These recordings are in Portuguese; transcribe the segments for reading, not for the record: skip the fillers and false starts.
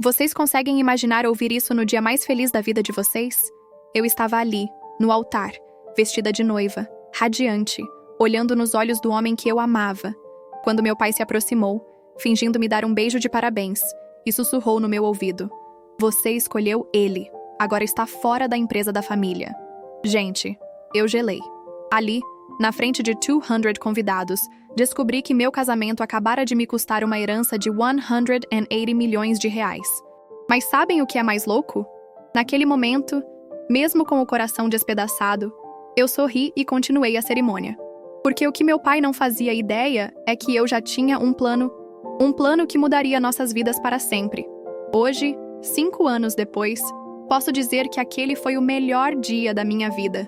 Vocês conseguem imaginar ouvir isso no dia mais feliz da vida de vocês? Eu estava ali, no altar, vestida de noiva, radiante, olhando nos olhos do homem que eu amava, quando meu pai se aproximou, fingindo me dar um beijo de parabéns, e sussurrou no meu ouvido: "Você escolheu ele, agora está fora da empresa da família." Gente, eu gelei. Ali, na frente de 200 convidados, descobri que meu casamento acabara de me custar uma herança de 180 milhões de reais. Mas sabem o que é mais louco? Naquele momento, mesmo com o coração despedaçado, eu sorri e continuei a cerimônia. Porque o que meu pai não fazia ideia é que eu já tinha um plano que mudaria nossas vidas para sempre. Hoje, 5 anos depois, posso dizer que aquele foi o melhor dia da minha vida.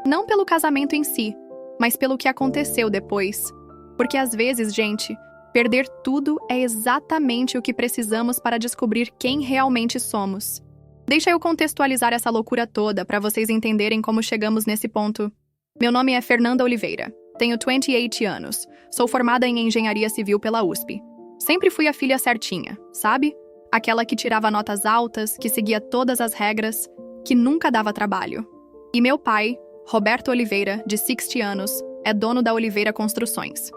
Não pelo casamento em si, mas pelo que aconteceu depois. Porque às vezes, gente, perder tudo é exatamente o que precisamos para descobrir quem realmente somos. Deixa eu contextualizar essa loucura toda para vocês entenderem como chegamos nesse ponto. Meu nome é Fernanda Oliveira, tenho 28 anos, sou formada em Engenharia Civil pela USP. Sempre fui a filha certinha, sabe? Aquela que tirava notas altas, que seguia todas as regras, que nunca dava trabalho. E meu pai, Roberto Oliveira, de 60 anos, é dono da Oliveira Construções.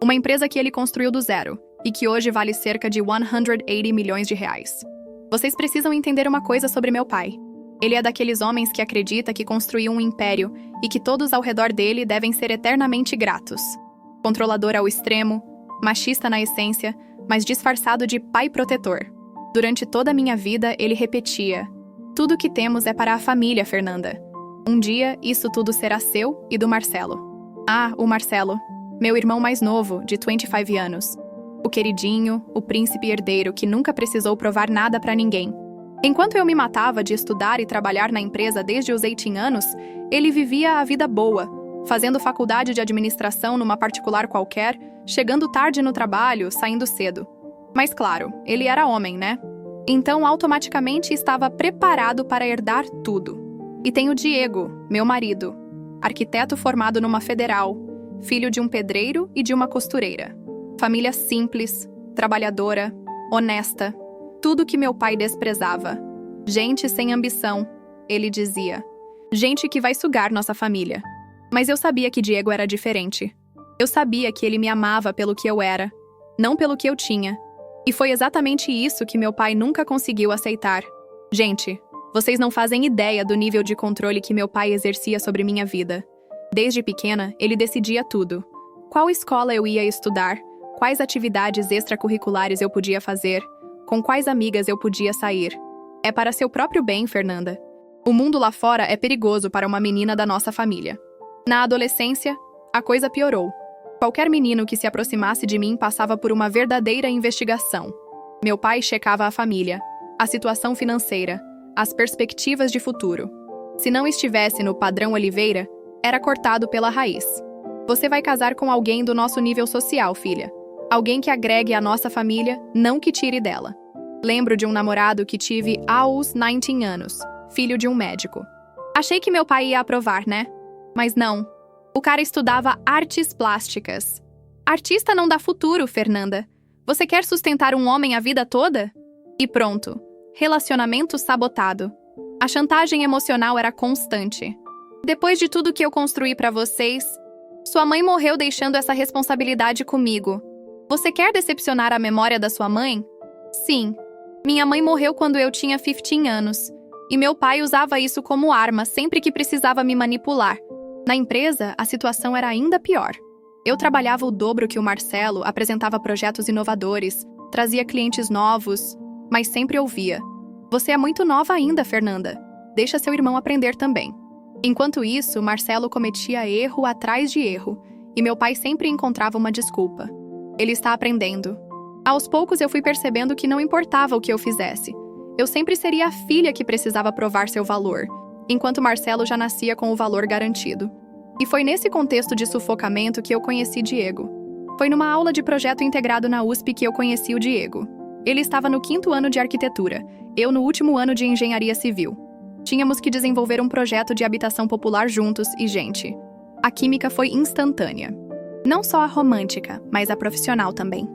Uma empresa que ele construiu do zero e que hoje vale cerca de 180 milhões de reais. Vocês precisam entender uma coisa sobre meu pai. Ele é daqueles homens que acredita que construiu um império e que todos ao redor dele devem ser eternamente gratos. Controlador ao extremo, machista na essência, mas disfarçado de pai protetor. Durante toda a minha vida, ele repetia: "Tudo que temos é para a família, Fernanda. Um dia, isso tudo será seu e do Marcelo." Ah, o Marcelo, meu irmão mais novo, de 25 anos. O queridinho, o príncipe herdeiro que nunca precisou provar nada para ninguém. Enquanto eu me matava de estudar e trabalhar na empresa desde os 18 anos, ele vivia a vida boa, fazendo faculdade de administração numa particular qualquer, chegando tarde no trabalho, saindo cedo. Mas claro, ele era homem, né? Então automaticamente estava preparado para herdar tudo. E tem o Diego, meu marido, arquiteto formado numa federal, filho de um pedreiro e de uma costureira. Família simples, trabalhadora, honesta. Tudo que meu pai desprezava. Gente sem ambição, ele dizia. Gente que vai sugar nossa família. Mas eu sabia que Diego era diferente. Eu sabia que ele me amava pelo que eu era, não pelo que eu tinha. E foi exatamente isso que meu pai nunca conseguiu aceitar. Gente, vocês não fazem ideia do nível de controle que meu pai exercia sobre minha vida. Desde pequena, ele decidia tudo. Qual escola eu ia estudar, quais atividades extracurriculares eu podia fazer, com quais amigas eu podia sair. É para seu próprio bem, Fernanda. O mundo lá fora é perigoso para uma menina da nossa família. Na adolescência, a coisa piorou. Qualquer menino que se aproximasse de mim passava por uma verdadeira investigação. Meu pai checava a família, a situação financeira, as perspectivas de futuro. Se não estivesse no padrão Oliveira, era cortado pela raiz. Você vai casar com alguém do nosso nível social, filha. Alguém que agregue à nossa família, não que tire dela. Lembro de um namorado que tive aos 19 anos, filho de um médico. Achei que meu pai ia aprovar, né? Mas não. O cara estudava artes plásticas. Artista não dá futuro, Fernanda. Você quer sustentar um homem a vida toda? E pronto. Relacionamento sabotado. A chantagem emocional era constante. Depois de tudo que eu construí pra vocês, sua mãe morreu deixando essa responsabilidade comigo. Você quer decepcionar a memória da sua mãe? Sim. Minha mãe morreu quando eu tinha 15 anos. E meu pai usava isso como arma sempre que precisava me manipular. Na empresa, a situação era ainda pior. Eu trabalhava o dobro que o Marcelo, apresentava projetos inovadores, trazia clientes novos, mas sempre ouvia: "Você é muito nova ainda, Fernanda. Deixa seu irmão aprender também." Enquanto isso, Marcelo cometia erro atrás de erro, e meu pai sempre encontrava uma desculpa. Ele está aprendendo. Aos poucos eu fui percebendo que não importava o que eu fizesse. Eu sempre seria a filha que precisava provar seu valor, enquanto Marcelo já nascia com o valor garantido. E foi nesse contexto de sufocamento que eu conheci Diego. Foi numa aula de projeto integrado na USP que eu conheci o Diego. Ele estava no 5º ano de arquitetura, eu no último ano de engenharia civil. Tínhamos que desenvolver um projeto de habitação popular juntos e, gente, a química foi instantânea. Não só a romântica, mas a profissional também.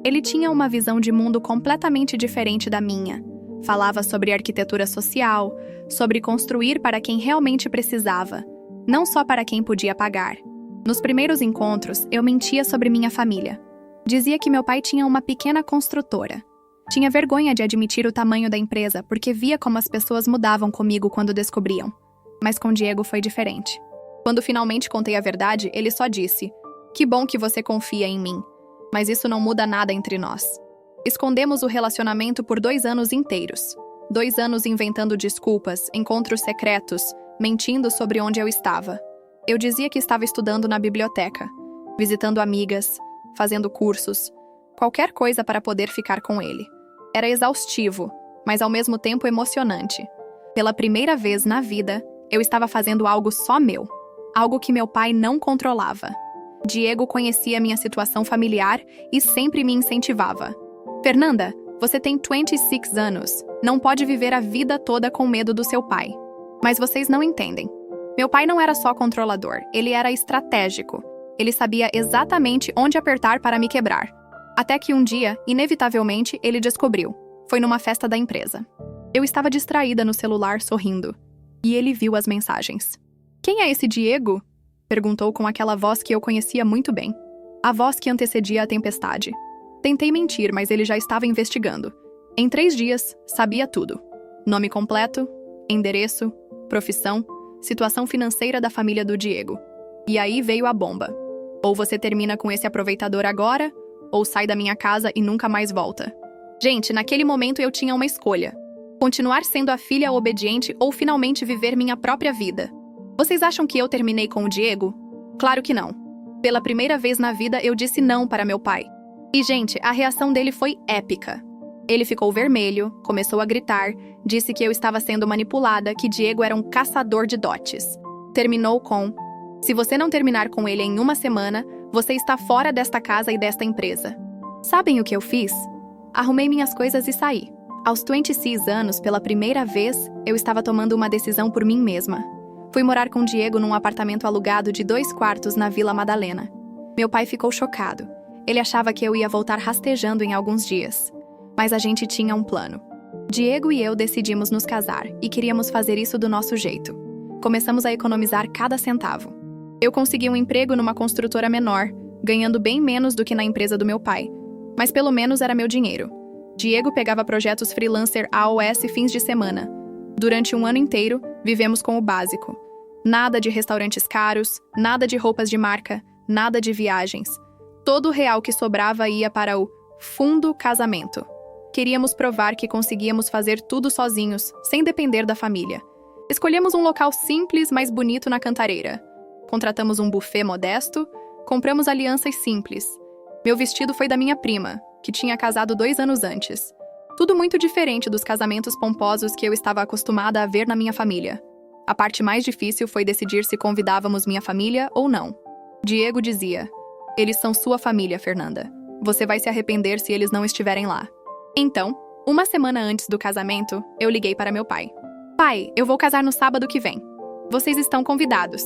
Ele tinha uma visão de mundo completamente diferente da minha. Falava sobre arquitetura social, sobre construir para quem realmente precisava, não só para quem podia pagar. Nos primeiros encontros, eu mentia sobre minha família. Dizia que meu pai tinha uma pequena construtora. Tinha vergonha de admitir o tamanho da empresa porque via como as pessoas mudavam comigo quando descobriam. Mas com Diego foi diferente. Quando finalmente contei a verdade, ele só disse: "Que bom que você confia em mim, mas isso não muda nada entre nós." Escondemos o relacionamento por 2 anos inteiros. 2 anos inventando desculpas, encontros secretos, mentindo sobre onde eu estava. Eu dizia que estava estudando na biblioteca, visitando amigas, fazendo cursos, qualquer coisa para poder ficar com ele. Era exaustivo, mas ao mesmo tempo emocionante. Pela primeira vez na vida, eu estava fazendo algo só meu, algo que meu pai não controlava. Diego conhecia minha situação familiar e sempre me incentivava. "Fernanda, você tem 26 anos, não pode viver a vida toda com medo do seu pai." Mas vocês não entendem. Meu pai não era só controlador, ele era estratégico. Ele sabia exatamente onde apertar para me quebrar. Até que um dia, inevitavelmente, ele descobriu. Foi numa festa da empresa. Eu estava distraída no celular, sorrindo. E ele viu as mensagens. "Quem é esse Diego?" perguntou com aquela voz que eu conhecia muito bem. A voz que antecedia a tempestade. Tentei mentir, mas ele já estava investigando. Em 3 dias, sabia tudo. Nome completo, endereço, profissão, situação financeira da família do Diego. E aí veio a bomba. Ou você termina com esse aproveitador agora, ou sai da minha casa e nunca mais volta. Gente, naquele momento eu tinha uma escolha. Continuar sendo a filha obediente ou finalmente viver minha própria vida. Vocês acham que eu terminei com o Diego? Claro que não. Pela primeira vez na vida eu disse não para meu pai. E, gente, a reação dele foi épica. Ele ficou vermelho, começou a gritar, disse que eu estava sendo manipulada, que Diego era um caçador de dotes. Terminou com: "Se você não terminar com ele em 1 semana, você está fora desta casa e desta empresa." Sabem o que eu fiz? Arrumei minhas coisas e saí. Aos 26 anos, pela primeira vez, eu estava tomando uma decisão por mim mesma. Fui morar com Diego num apartamento alugado de 2 quartos na Vila Madalena. Meu pai ficou chocado. Ele achava que eu ia voltar rastejando em alguns dias. Mas a gente tinha um plano. Diego e eu decidimos nos casar e queríamos fazer isso do nosso jeito. Começamos a economizar cada centavo. Eu consegui um emprego numa construtora menor, ganhando bem menos do que na empresa do meu pai. Mas pelo menos era meu dinheiro. Diego pegava projetos freelancer AOS fins de semana. Durante 1 ano inteiro, vivemos com o básico. Nada de restaurantes caros, nada de roupas de marca, nada de viagens. Todo o real que sobrava ia para o fundo casamento. Queríamos provar que conseguíamos fazer tudo sozinhos, sem depender da família. Escolhemos um local simples, mas bonito na Cantareira. Contratamos um buffet modesto, compramos alianças simples. Meu vestido foi da minha prima, que tinha casado 2 anos antes. Tudo muito diferente dos casamentos pomposos que eu estava acostumada a ver na minha família. A parte mais difícil foi decidir se convidávamos minha família ou não. Diego dizia: "Eles são sua família, Fernanda. Você vai se arrepender se eles não estiverem lá." Então, 1 semana antes do casamento, eu liguei para meu pai. "Pai, eu vou casar no sábado que vem. Vocês estão convidados."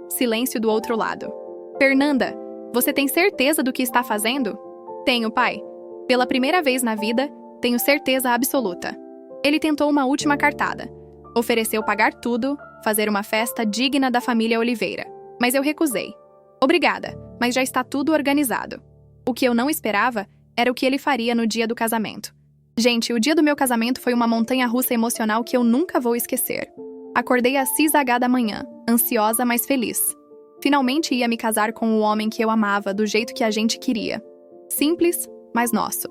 Silêncio do outro lado. "Fernanda, você tem certeza do que está fazendo?" "Tenho, pai. Pela primeira vez na vida, tenho certeza absoluta." Ele tentou uma última cartada. Ofereceu pagar tudo, fazer uma festa digna da família Oliveira. Mas eu recusei. "Obrigada, mas já está tudo organizado." O que eu não esperava era o que ele faria no dia do casamento. Gente, o dia do meu casamento foi uma montanha-russa emocional que eu nunca vou esquecer. Acordei às 6h da manhã, ansiosa, mas feliz. Finalmente ia me casar com o homem que eu amava, do jeito que a gente queria. Simples, mas nosso.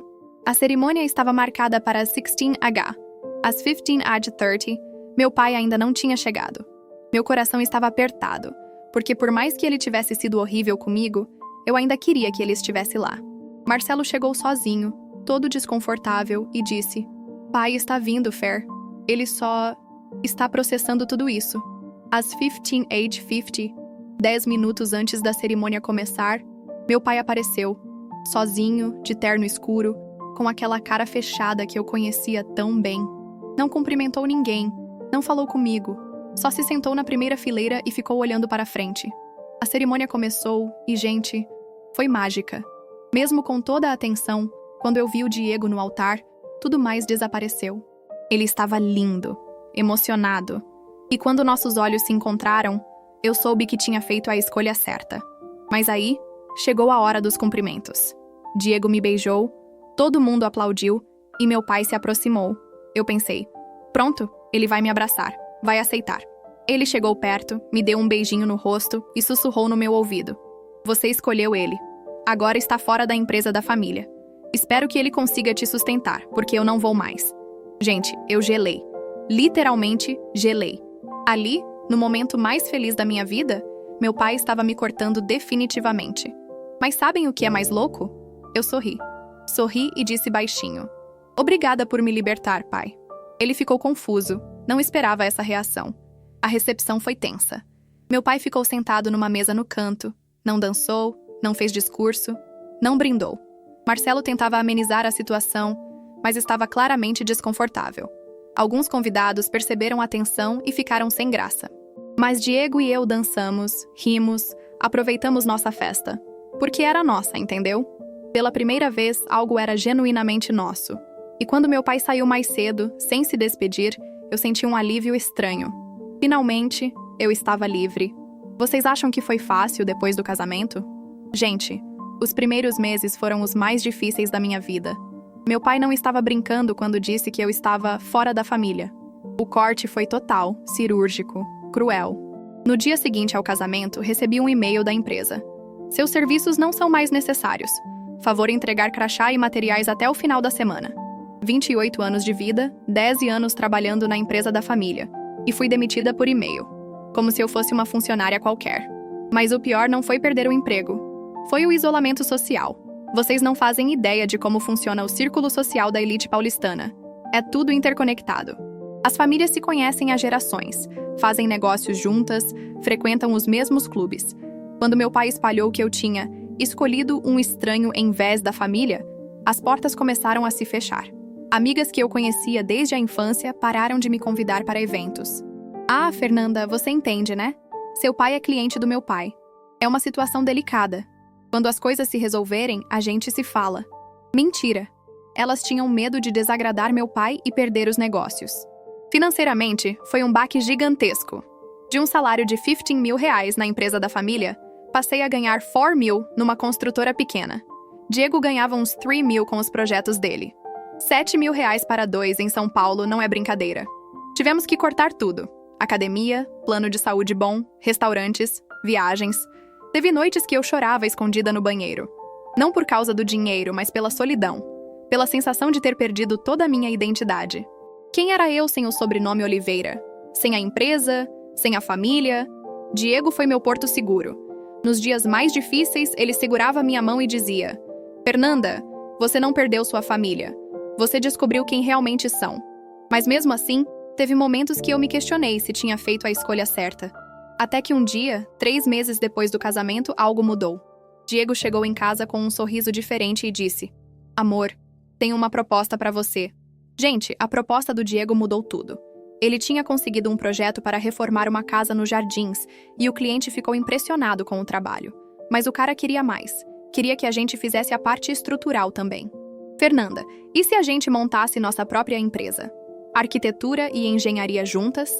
A cerimônia estava marcada para as 16h. Às 15h30, meu pai ainda não tinha chegado. Meu coração estava apertado, porque por mais que ele tivesse sido horrível comigo, eu ainda queria que ele estivesse lá. Marcelo chegou sozinho, todo desconfortável, e disse: "Pai está vindo, Fer. Ele só está processando tudo isso." Às 15h50, 10 minutos antes da cerimônia começar, meu pai apareceu, sozinho, de terno escuro, com aquela cara fechada que eu conhecia tão bem. Não cumprimentou ninguém, não falou comigo, só se sentou na primeira fileira e ficou olhando para frente. A cerimônia começou e, gente, foi mágica. Mesmo com toda a atenção, quando eu vi o Diego no altar, tudo mais desapareceu. Ele estava lindo, emocionado. E quando nossos olhos se encontraram, eu soube que tinha feito a escolha certa. Mas aí, chegou a hora dos cumprimentos. Diego me beijou, todo mundo aplaudiu e meu pai se aproximou. Eu pensei, pronto, ele vai me abraçar, vai aceitar. Ele chegou perto, me deu um beijinho no rosto e sussurrou no meu ouvido. Você escolheu ele. Agora está fora da empresa da família. Espero que ele consiga te sustentar, porque eu não vou mais. Gente, eu gelei. Literalmente, gelei. Ali, no momento mais feliz da minha vida, meu pai estava me cortando definitivamente. Mas sabem o que é mais louco? Eu sorri. Sorri e disse baixinho. Obrigada por me libertar, pai. Ele ficou confuso. Não esperava essa reação. A recepção foi tensa. Meu pai ficou sentado numa mesa no canto. Não dançou, não fez discurso, não brindou. Marcelo tentava amenizar a situação, mas estava claramente desconfortável. Alguns convidados perceberam a tensão e ficaram sem graça. Mas Diego e eu dançamos, rimos, aproveitamos nossa festa. Porque era nossa, entendeu? Pela primeira vez, algo era genuinamente nosso. E quando meu pai saiu mais cedo, sem se despedir, eu senti um alívio estranho. Finalmente, eu estava livre. Vocês acham que foi fácil depois do casamento? Gente, os primeiros meses foram os mais difíceis da minha vida. Meu pai não estava brincando quando disse que eu estava fora da família. O corte foi total, cirúrgico, cruel. No dia seguinte ao casamento, recebi um e-mail da empresa. Seus serviços não são mais necessários. Favor entregar crachá e materiais até o final da semana. 28 anos de vida, 10 anos trabalhando na empresa da família. E fui demitida por e-mail. Como se eu fosse uma funcionária qualquer. Mas o pior não foi perder o emprego. Foi o isolamento social. Vocês não fazem ideia de como funciona o círculo social da elite paulistana. É tudo interconectado. As famílias se conhecem há gerações, fazem negócios juntas, frequentam os mesmos clubes. Quando meu pai espalhou que eu tinha escolhido um estranho em vez da família, as portas começaram a se fechar. Amigas que eu conhecia desde a infância pararam de me convidar para eventos. Ah, Fernanda, você entende, né? Seu pai é cliente do meu pai. É uma situação delicada. Quando as coisas se resolverem, a gente se fala. Mentira. Elas tinham medo de desagradar meu pai e perder os negócios. Financeiramente, foi um baque gigantesco. De um salário de R$15.000 na empresa da família, passei a ganhar R$4.000 numa construtora pequena. Diego ganhava uns R$3.000 com os projetos dele. R$7.000 para dois em São Paulo não é brincadeira. Tivemos que cortar tudo. Academia, plano de saúde bom, restaurantes, viagens. Teve noites que eu chorava escondida no banheiro. Não por causa do dinheiro, mas pela solidão. Pela sensação de ter perdido toda a minha identidade. Quem era eu sem o sobrenome Oliveira? Sem a empresa? Sem a família? Diego foi meu porto seguro. Nos dias mais difíceis, ele segurava minha mão e dizia: Fernanda, você não perdeu sua família. Você descobriu quem realmente são. Mas mesmo assim, teve momentos que eu me questionei se tinha feito a escolha certa. Até que um dia, 3 meses depois do casamento, algo mudou. Diego chegou em casa com um sorriso diferente e disse: Amor, tenho uma proposta para você. Gente, a proposta do Diego mudou tudo. Ele tinha conseguido um projeto para reformar uma casa nos Jardins e o cliente ficou impressionado com o trabalho. Mas o cara queria mais. Queria que a gente fizesse a parte estrutural também. Fernanda, e se a gente montasse nossa própria empresa? Arquitetura e engenharia juntas?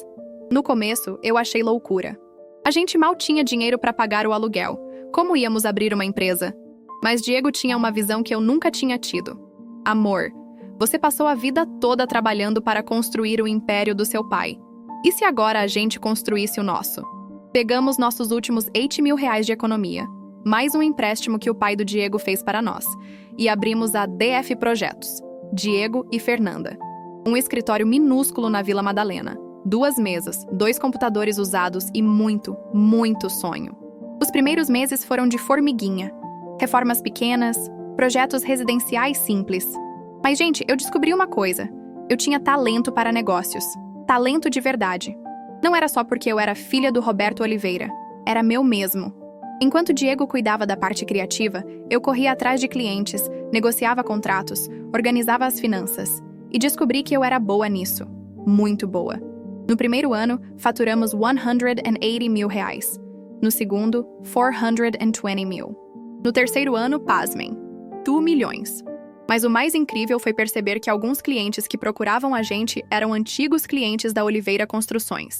No começo, eu achei loucura. A gente mal tinha dinheiro para pagar o aluguel. Como íamos abrir uma empresa? Mas Diego tinha uma visão que eu nunca tinha tido. Amor, você passou a vida toda trabalhando para construir o império do seu pai. E se agora a gente construísse o nosso? Pegamos nossos últimos R$8.000 de economia, mais um empréstimo que o pai do Diego fez para nós, e abrimos a DF Projetos, Diego e Fernanda. Um escritório minúsculo na Vila Madalena. 2 mesas, 2 computadores usados e muito, muito sonho. Os primeiros meses foram de formiguinha. Reformas pequenas, projetos residenciais simples. Mas, gente, eu descobri uma coisa. Eu tinha talento para negócios. Talento de verdade. Não era só porque eu era filha do Roberto Oliveira. Era meu mesmo. Enquanto Diego cuidava da parte criativa, eu corria atrás de clientes, negociava contratos, organizava as finanças. E descobri que eu era boa nisso. Muito boa. No primeiro ano, faturamos R$180.000. No segundo, R$420 mil. No terceiro ano, pasmem, R$2 milhões. Mas o mais incrível foi perceber que alguns clientes que procuravam a gente eram antigos clientes da Oliveira Construções.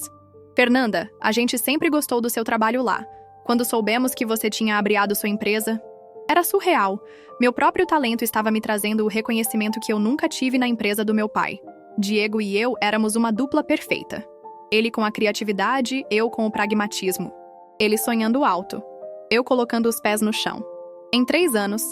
Fernanda, a gente sempre gostou do seu trabalho lá. Quando soubemos que você tinha abriado sua empresa, era surreal. Meu próprio talento estava me trazendo o reconhecimento que eu nunca tive na empresa do meu pai. Diego e eu éramos uma dupla perfeita. Ele com a criatividade, eu com o pragmatismo. Ele sonhando alto, eu colocando os pés no chão. Em 3 anos,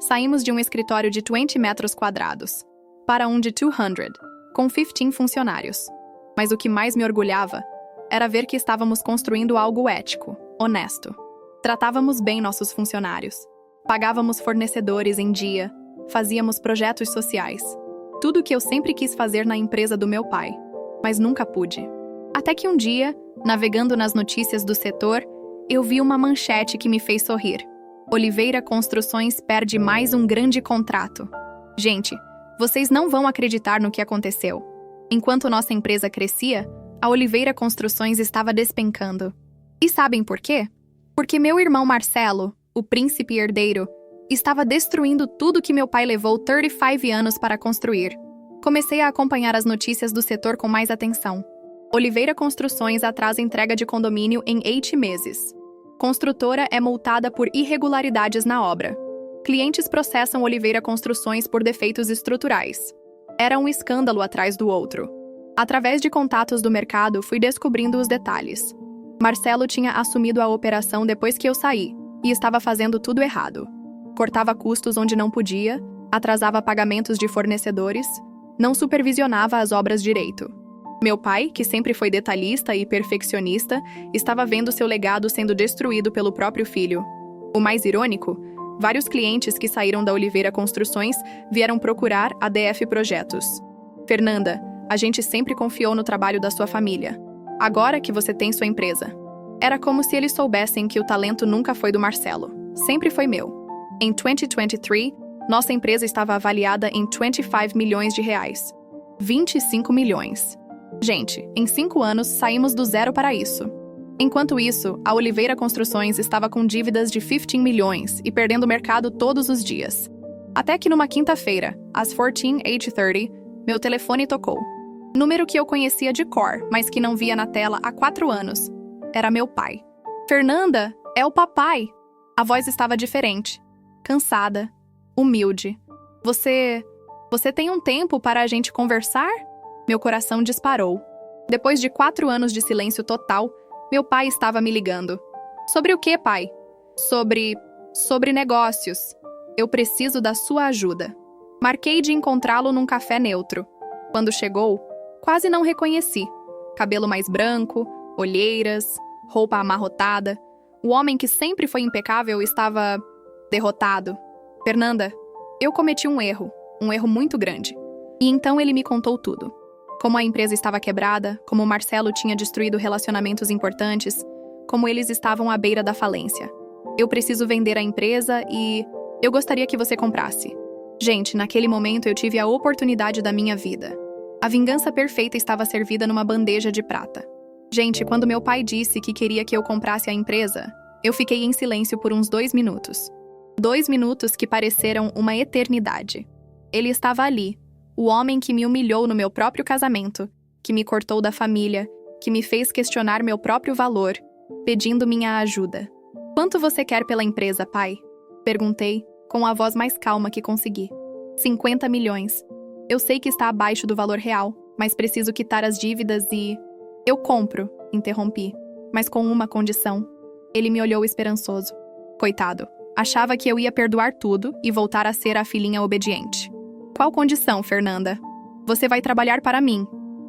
saímos de um escritório de 20 metros quadrados para um de 200, com 15 funcionários. Mas o que mais me orgulhava era ver que estávamos construindo algo ético, honesto. Tratávamos bem nossos funcionários. Pagávamos fornecedores em dia, fazíamos projetos sociais. Tudo o que eu sempre quis fazer na empresa do meu pai, mas nunca pude. Até que um dia, navegando nas notícias do setor, eu vi uma manchete que me fez sorrir. Oliveira Construções perde mais um grande contrato. Gente, vocês não vão acreditar no que aconteceu. Enquanto nossa empresa crescia, a Oliveira Construções estava despencando. E sabem por quê? Porque meu irmão Marcelo, o príncipe herdeiro, estava destruindo tudo que meu pai levou 35 anos para construir. Comecei a acompanhar as notícias do setor com mais atenção. Oliveira Construções atrasa entrega de condomínio em 8 meses. Construtora é multada por irregularidades na obra. Clientes processam Oliveira Construções por defeitos estruturais. Era um escândalo atrás do outro. Através de contatos do mercado, fui descobrindo os detalhes. Marcelo tinha assumido a operação depois que eu saí e estava fazendo tudo errado. Cortava custos onde não podia, atrasava pagamentos de fornecedores, não supervisionava as obras direito. Meu pai, que sempre foi detalhista e perfeccionista, estava vendo seu legado sendo destruído pelo próprio filho. O mais irônico, vários clientes que saíram da Oliveira Construções vieram procurar a DF Projetos. Fernanda, a gente sempre confiou no trabalho da sua família. Agora que você tem sua empresa. Era como se eles soubessem que o talento nunca foi do Marcelo. Sempre foi meu. Em 2023, nossa empresa estava avaliada em 25 milhões de reais. 25 milhões. Gente, em 5 anos, saímos do zero para isso. Enquanto isso, a Oliveira Construções estava com dívidas de 15 milhões e perdendo o mercado todos os dias. Até que numa quinta-feira, às 14h30, meu telefone tocou. Número que eu conhecia de cor, mas que não via na tela há 4 anos. Era meu pai. Fernanda, é o papai. A voz estava diferente. Cansada. Humilde. Você tem um tempo para a gente conversar? Meu coração disparou. Depois de 4 anos de silêncio total, meu pai estava me ligando. Sobre o quê, pai? Sobre negócios. Eu preciso da sua ajuda. Marquei de encontrá-lo num café neutro. Quando chegou, quase não reconheci. Cabelo mais branco, olheiras, roupa amarrotada. O homem que sempre foi impecável estava derrotado. Fernanda, eu cometi um erro muito grande. E então ele me contou tudo. Como a empresa estava quebrada, como o Marcelo tinha destruído relacionamentos importantes, como eles estavam à beira da falência. Eu preciso vender a empresa e eu gostaria que você comprasse. Gente, naquele momento eu tive a oportunidade da minha vida. A vingança perfeita estava servida numa bandeja de prata. Gente, quando meu pai disse que queria que eu comprasse a empresa, eu fiquei em silêncio por uns 2 minutos. 2 minutos que pareceram uma eternidade. Ele estava ali, o homem que me humilhou no meu próprio casamento, que me cortou da família, que me fez questionar meu próprio valor, pedindo minha ajuda. Quanto você quer pela empresa, pai? Perguntei, com a voz mais calma que consegui. 50 milhões. Eu sei que está abaixo do valor real, mas preciso quitar as dívidas e... Eu compro, interrompi, mas com uma condição. Ele me olhou esperançoso. Coitado, achava que eu ia perdoar tudo e voltar a ser a filhinha obediente. Qual condição, Fernanda? Você vai trabalhar para mim,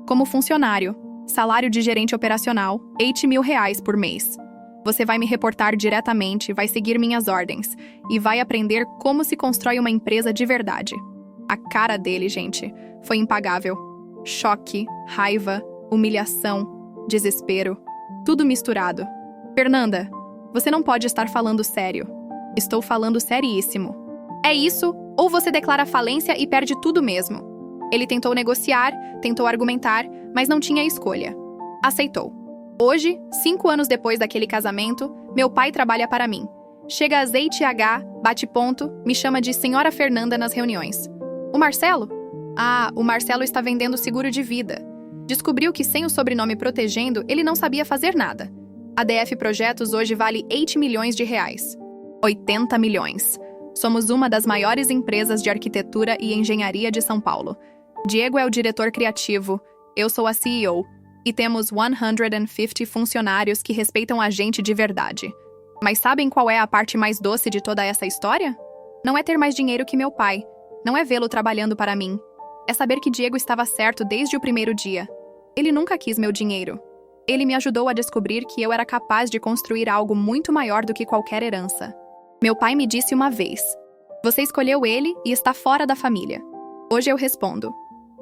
como funcionário, salário de gerente operacional, 8 mil reais por mês. Você vai me reportar diretamente, vai seguir minhas ordens e vai aprender como se constrói uma empresa de verdade. A cara dele, gente, foi impagável. Choque, raiva, humilhação, desespero, tudo misturado. Fernanda, você não pode estar falando sério. Estou falando seríssimo. É isso, ou você declara falência e perde tudo mesmo. Ele tentou negociar, tentou argumentar, mas não tinha escolha. Aceitou. Hoje, 5 anos depois daquele casamento, meu pai trabalha para mim. Chega às 8h, bate ponto, me chama de Senhora Fernanda nas reuniões. Marcelo? Ah, o Marcelo está vendendo seguro de vida. Descobriu que sem o sobrenome protegendo, ele não sabia fazer nada. A DF Projetos hoje vale 8 milhões de reais. 80 milhões. Somos uma das maiores empresas de arquitetura e engenharia de São Paulo. Diego é o diretor criativo, eu sou a CEO, e temos 150 funcionários que respeitam a gente de verdade. Mas sabem qual é a parte mais doce de toda essa história? Não é ter mais dinheiro que meu pai. Não é vê-lo trabalhando para mim. É saber que Diego estava certo desde o primeiro dia. Ele nunca quis meu dinheiro. Ele me ajudou a descobrir que eu era capaz de construir algo muito maior do que qualquer herança. Meu pai me disse uma vez: "Você escolheu ele e está fora da família." Hoje eu respondo: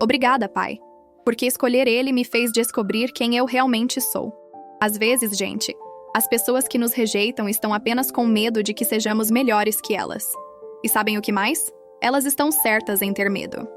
"Obrigada, pai. Porque escolher ele me fez descobrir quem eu realmente sou." Às vezes, gente, as pessoas que nos rejeitam estão apenas com medo de que sejamos melhores que elas. E sabem o que mais? Elas estão certas em ter medo.